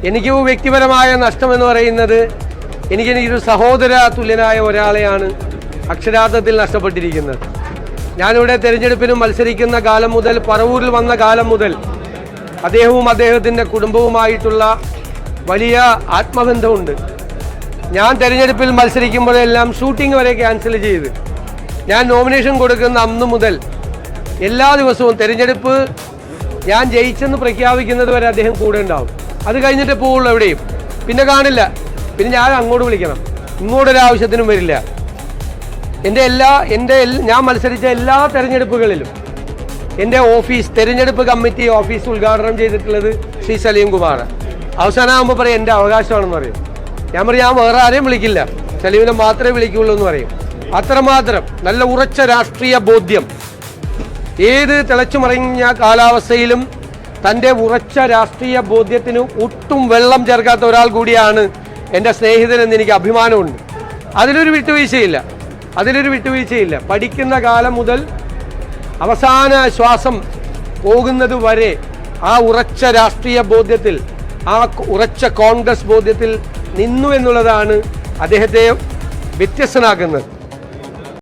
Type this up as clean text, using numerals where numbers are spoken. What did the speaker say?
എനിക്ക് വ്യക്തിപരമായ നഷ്ടമെന്ന് പറയുന്നത് എനിക്കൊരു സഹോദര തുല്യനായ ഒരാളെയാണ് അക്ഷരാർത്ഥത്തിൽ നഷ്ടപ്പെട്ടിരിക്കുന്നത്. ഞാനിവിടെ തെരഞ്ഞെടുപ്പിനും മത്സരിക്കുന്ന കാലം മുതൽ, പറവൂരിൽ വന്ന കാലം മുതൽ അദ്ദേഹവും അദ്ദേഹത്തിൻ്റെ കുടുംബവുമായിട്ടുള്ള വലിയ ആത്മബന്ധമുണ്ട്. ഞാൻ തെരഞ്ഞെടുപ്പിൽ മത്സരിക്കുമ്പോഴെല്ലാം ഷൂട്ടിംഗ് വരെ ക്യാൻസൽ ചെയ്ത് ഞാൻ നോമിനേഷൻ കൊടുക്കുന്ന അന്ന് മുതൽ എല്ലാ ദിവസവും തെരഞ്ഞെടുപ്പ് ഞാൻ ജയിച്ചെന്ന് പ്രഖ്യാപിക്കുന്നത് വരെ അദ്ദേഹം കൂടെ ഉണ്ടാവും. അത് കഴിഞ്ഞിട്ട് പോവുള്ളൂ എവിടെയും, പിന്നെ കാണില്ല. പിന്നെ ഞാൻ അങ്ങോട്ട് വിളിക്കണം, ഇങ്ങോട്ടൊരാവശ്യത്തിനും വരില്ല. ഞാൻ മത്സരിച്ച എല്ലാ തെരഞ്ഞെടുപ്പുകളിലും എൻ്റെ തെരഞ്ഞെടുപ്പ് കമ്മിറ്റി ഓഫീസ് ഉദ്ഘാടനം ചെയ്തിട്ടുള്ളത് ശ്രീ സലീം കുമാർ. അവസാനമാകുമ്പോൾ പറയും എൻ്റെ അവകാശമാണെന്ന് പറയും. ഞാൻ പറയും ഞാൻ വേറെ ആരെയും വിളിക്കില്ല, സലീമിനെ മാത്രമേ വിളിക്കുള്ളൂ എന്ന് പറയും. അത്രമാത്രം നല്ല ഉറച്ച രാഷ്ട്രീയ ബോധ്യം, ഏത് തിളച്ചുമറിഞ്ഞ കാലാവസ്ഥയിലും തൻ്റെ ഉറച്ച രാഷ്ട്രീയ ബോധ്യത്തിന് ഒട്ടും വെള്ളം ചേർക്കാത്ത ഒരാൾ കൂടിയാണ് എൻ്റെ സ്നേഹിതനെന്ന് എനിക്ക് അഭിമാനമുണ്ട്. അതിലൊരു വിട്ടുവീഴ്ചയില്ല. പഠിക്കുന്ന കാലം മുതൽ അവസാന ശ്വാസം പോകുന്നത് വരെ ആ ഉറച്ച രാഷ്ട്രീയ ബോധ്യത്തിൽ, ആ ഉറച്ച കോൺഗ്രസ് ബോധ്യത്തിൽ നിന്നു എന്നുള്ളതാണ് അദ്ദേഹത്തെ വ്യത്യസ്തനാക്കുന്നത്.